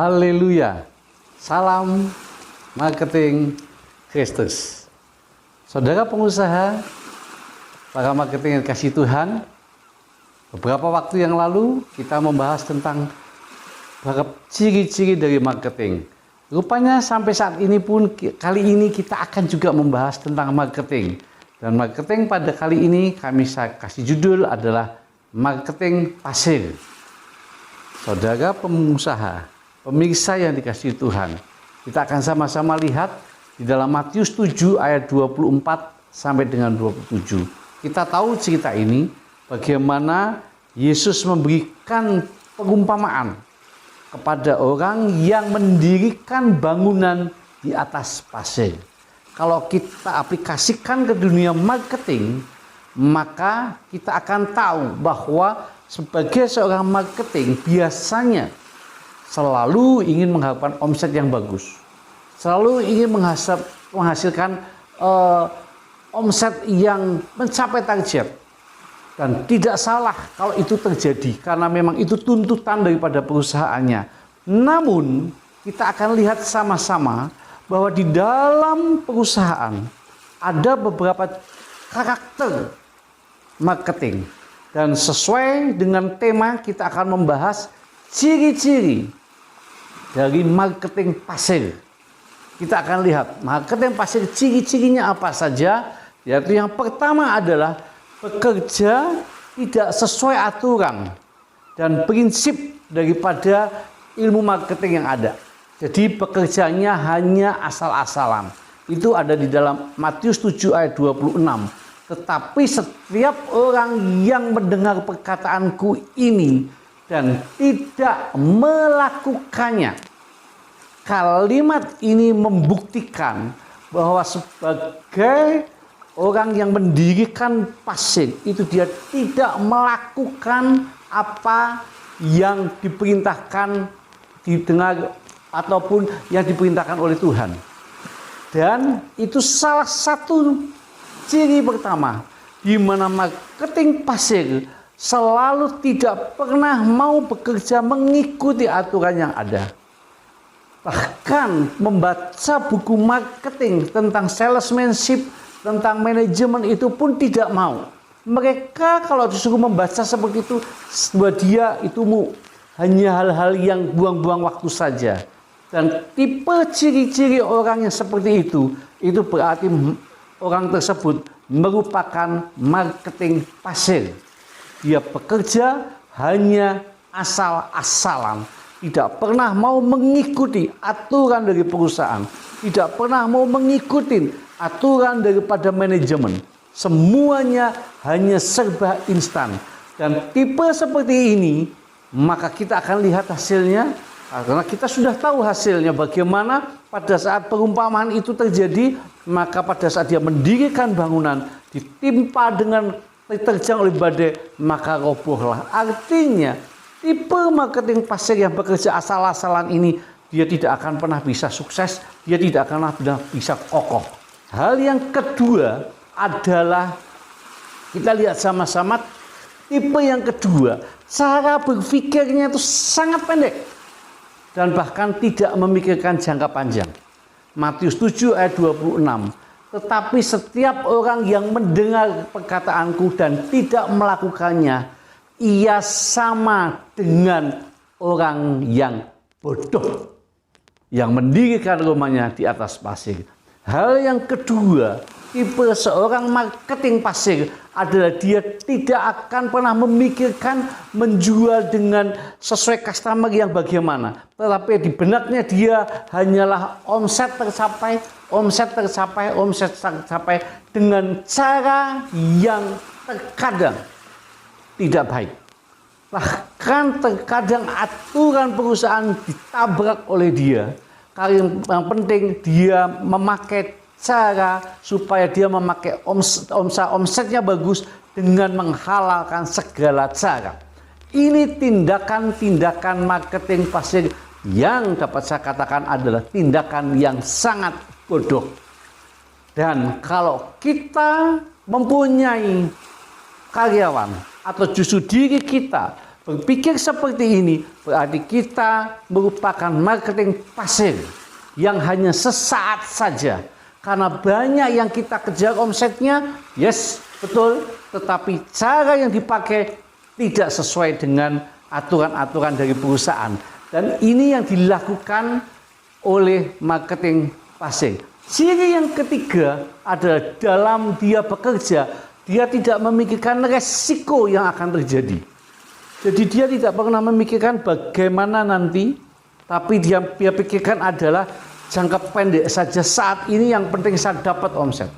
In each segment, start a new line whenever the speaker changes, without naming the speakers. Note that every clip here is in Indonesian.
Haleluya. Salam marketing Kristus. Saudara pengusaha, para marketing yang kasih Tuhan, beberapa waktu yang lalu kita membahas tentang ciri-ciri dari marketing. Rupanya sampai saat ini pun, kali ini kita akan juga membahas tentang marketing. Dan marketing pada kali ini kami kasih judul adalah marketing pasir. Saudara pengusaha, pemirsa yang dikasihi Tuhan, kita akan sama-sama lihat di dalam Matius 7 ayat 24 sampai dengan 27. Kita tahu cerita ini, bagaimana Yesus memberikan perumpamaan kepada orang yang mendirikan bangunan di atas pasir. Kalau kita aplikasikan ke dunia marketing, maka kita akan tahu bahwa sebagai seorang marketing biasanya selalu ingin mengharapkan omset yang bagus, selalu ingin menghasilkan omset yang mencapai target. Dan tidak salah kalau itu terjadi, karena memang itu tuntutan daripada perusahaannya. Namun kita akan lihat sama-sama bahwa di dalam perusahaan ada beberapa karakter marketing. Dan sesuai dengan tema, kita akan membahas ciri-ciri dari marketing pasir. Kita akan lihat marketing pasir, ciri-cirinya apa saja. Yaitu yang pertama adalah bekerja tidak sesuai aturan dan prinsip daripada ilmu marketing yang ada. Jadi pekerjaannya hanya asal-asalan. Itu ada di dalam Matius 7 ayat 26. Tetapi setiap orang yang mendengar perkataanku ini dan tidak melakukannya. Kalimat ini membuktikan bahwa sebagai orang yang mendirikan pasir itu dia tidak melakukan apa yang diperintahkan didengar ataupun yang diperintahkan oleh Tuhan. Dan itu salah satu ciri pertama di mana marketing pasir selalu tidak pernah mau bekerja mengikuti aturan yang ada. Bahkan membaca buku marketing tentang salesmanship, tentang manajemen itu pun tidak mau. Mereka kalau disuruh membaca seperti itu, buat dia itu hanya hal-hal yang buang-buang waktu saja. Dan tipe ciri-ciri orang yang seperti itu berarti orang tersebut merupakan marketing pasir. Dia bekerja hanya asal-asalan, tidak pernah mau mengikuti aturan dari perusahaan, tidak pernah mau mengikuti aturan daripada manajemen. Semuanya hanya serba instan. Dan tipe seperti ini, maka kita akan lihat hasilnya. Karena kita sudah tahu hasilnya bagaimana pada saat perumpamaan itu terjadi, maka pada saat dia mendirikan bangunan ditimpa dengan diterjang oleh badai, maka robohlah. Artinya tipe marketing pasir yang bekerja asal-asalan ini, dia tidak akan pernah bisa sukses, dia tidak akan pernah bisa kokoh. Hal yang kedua adalah, kita lihat sama-sama tipe yang kedua, cara berpikirnya itu sangat pendek dan bahkan tidak memikirkan jangka panjang. Matius 7 ayat 26. Tetapi setiap orang yang mendengar perkataanku dan tidak melakukannya, ia sama dengan orang yang bodoh yang mendirikan rumahnya di atas pasir. Hal yang kedua, tipe seorang marketing pasir adalah dia tidak akan pernah memikirkan menjual dengan sesuai customer yang bagaimana. Tetapi di benaknya dia hanyalah omset tercapai dengan cara yang terkadang tidak baik. Bahkan terkadang aturan perusahaan ditabrak oleh dia. Karena yang penting dia memakai cara supaya dia memakai omsetnya bagus dengan menghalalkan segala cara. Ini tindakan-tindakan marketing pasir yang dapat saya katakan adalah tindakan yang sangat bodoh. Dan kalau kita mempunyai karyawan atau justru diri kita Berpikir seperti ini berarti kita merupakan marketing pasif yang hanya sesaat saja. Karena banyak yang kita kejar omsetnya, yes, betul, tetapi cara yang dipakai tidak sesuai dengan aturan-aturan dari perusahaan. Dan ini yang dilakukan oleh marketing pasif. Ciri yang ketiga adalah dalam dia bekerja, dia tidak memikirkan resiko yang akan terjadi. Jadi dia tidak pernah memikirkan bagaimana nanti, tapi dia pikirkan adalah jangka pendek saja saat ini yang penting saya dapat omset.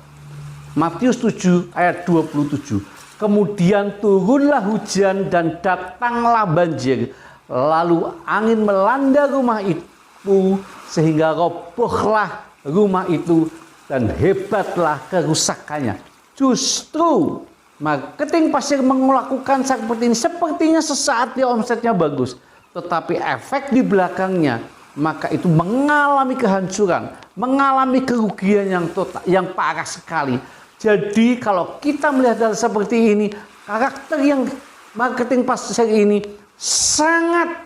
Matius 7 ayat 27. Kemudian turunlah hujan dan datanglah banjir. Lalu angin melanda rumah itu sehingga robohlah rumah itu dan hebatlah kerusakannya. Justru marketing pasif melakukan seperti ini. Sepertinya sesaat dia omsetnya bagus. Tetapi efek di belakangnya, maka itu mengalami kehancuran, mengalami kerugian yang total, yang parah sekali. Jadi kalau kita melihat hal seperti ini, karakter yang marketing pasif ini sangat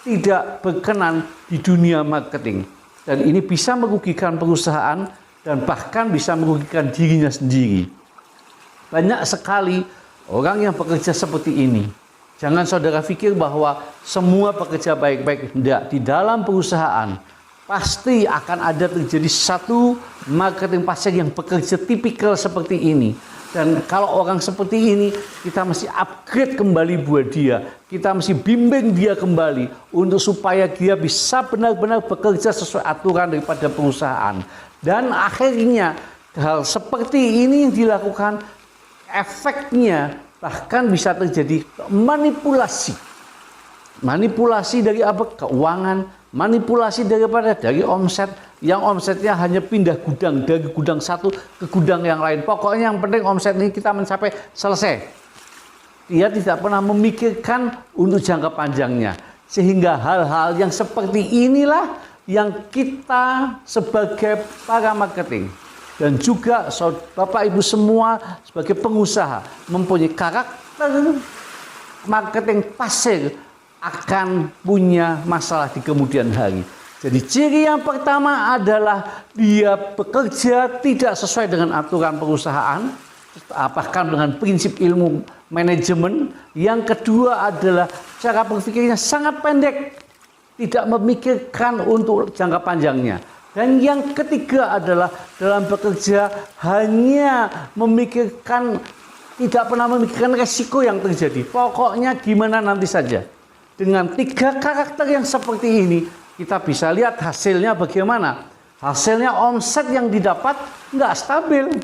tidak berkenan di dunia marketing. Dan ini bisa merugikan perusahaan dan bahkan bisa merugikan dirinya sendiri. Banyak sekali orang yang bekerja seperti ini. Jangan saudara pikir bahwa semua pekerja baik-baik. Tidak, di dalam perusahaan pasti akan ada terjadi satu marketing pasif yang bekerja tipikal seperti ini. Dan kalau orang seperti ini, kita mesti upgrade kembali buat dia. Kita mesti bimbing dia kembali untuk supaya dia bisa benar-benar bekerja sesuai aturan daripada perusahaan. Dan akhirnya hal seperti ini yang dilakukan, efeknya bahkan bisa terjadi manipulasi. Manipulasi dari apa? Keuangan, manipulasi dari omset, yang omsetnya hanya pindah gudang dari gudang satu ke gudang yang lain. Pokoknya yang penting omset ini kita mencapai selesai. Dia tidak pernah memikirkan untuk jangka panjangnya. Sehingga hal-hal yang seperti inilah yang kita sebagai para marketing dan juga Bapak Ibu semua sebagai pengusaha mempunyai karakter marketing pasif akan punya masalah di kemudian hari. Jadi ciri yang pertama adalah dia bekerja tidak sesuai dengan aturan perusahaan, bahkan dengan prinsip ilmu manajemen. Yang kedua adalah cara berpikirnya sangat pendek, tidak memikirkan untuk jangka panjangnya. Dan yang ketiga adalah dalam bekerja hanya memikirkan, tidak pernah memikirkan resiko yang terjadi. Pokoknya gimana nanti saja. Dengan tiga karakter yang seperti ini, kita bisa lihat hasilnya bagaimana. Hasilnya omset yang didapat nggak stabil.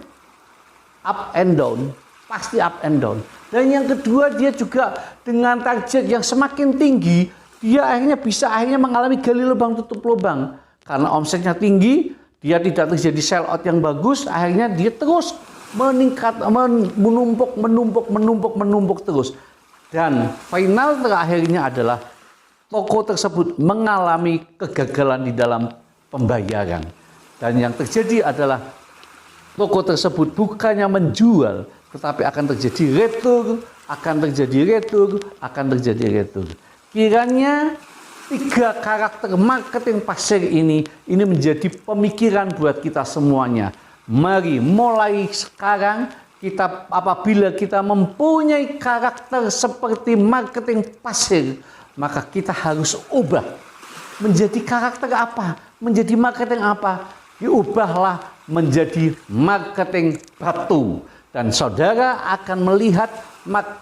Up and down. Pasti up and down. Dan yang kedua, dia juga dengan target yang semakin tinggi, dia akhirnya mengalami gali lubang tutup lubang. Karena omsetnya tinggi, dia tidak terjadi sell out yang bagus, akhirnya dia terus meningkat, menumpuk terus. Dan final terakhirnya adalah toko tersebut mengalami kegagalan di dalam pembayaran. Dan yang terjadi adalah toko tersebut bukannya menjual, tetapi akan terjadi retur. Kiranya tiga karakter marketing pasif ini menjadi pemikiran buat kita semuanya. Mari mulai sekarang apabila kita mempunyai karakter seperti marketing pasif, maka kita harus ubah. Menjadi karakter apa? Menjadi marketing apa? Diubahlah menjadi marketing batu. Dan saudara akan melihat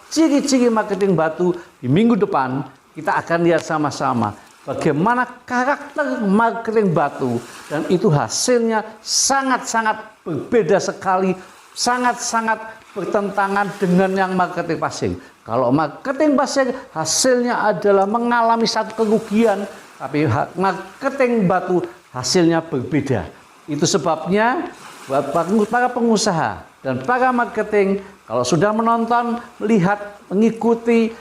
ciri-ciri marketing batu di minggu depan. Kita akan lihat sama-sama bagaimana karakter marketing batu. Dan itu hasilnya sangat-sangat berbeda sekali, sangat-sangat bertentangan dengan yang marketing pasif. Kalau marketing pasif hasilnya adalah mengalami satu kerugian, tapi marketing batu hasilnya berbeda. Itu sebabnya buat para pengusaha dan para marketing, kalau sudah menonton, melihat, mengikuti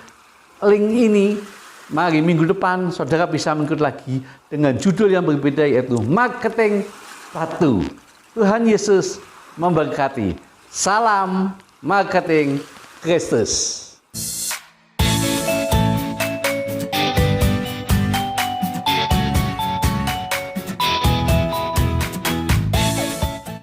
link ini, mari minggu depan saudara bisa mengikuti lagi dengan judul yang berbeda, yaitu Marketing Batu. Tuhan Yesus memberkati. Salam Marketing Kristus.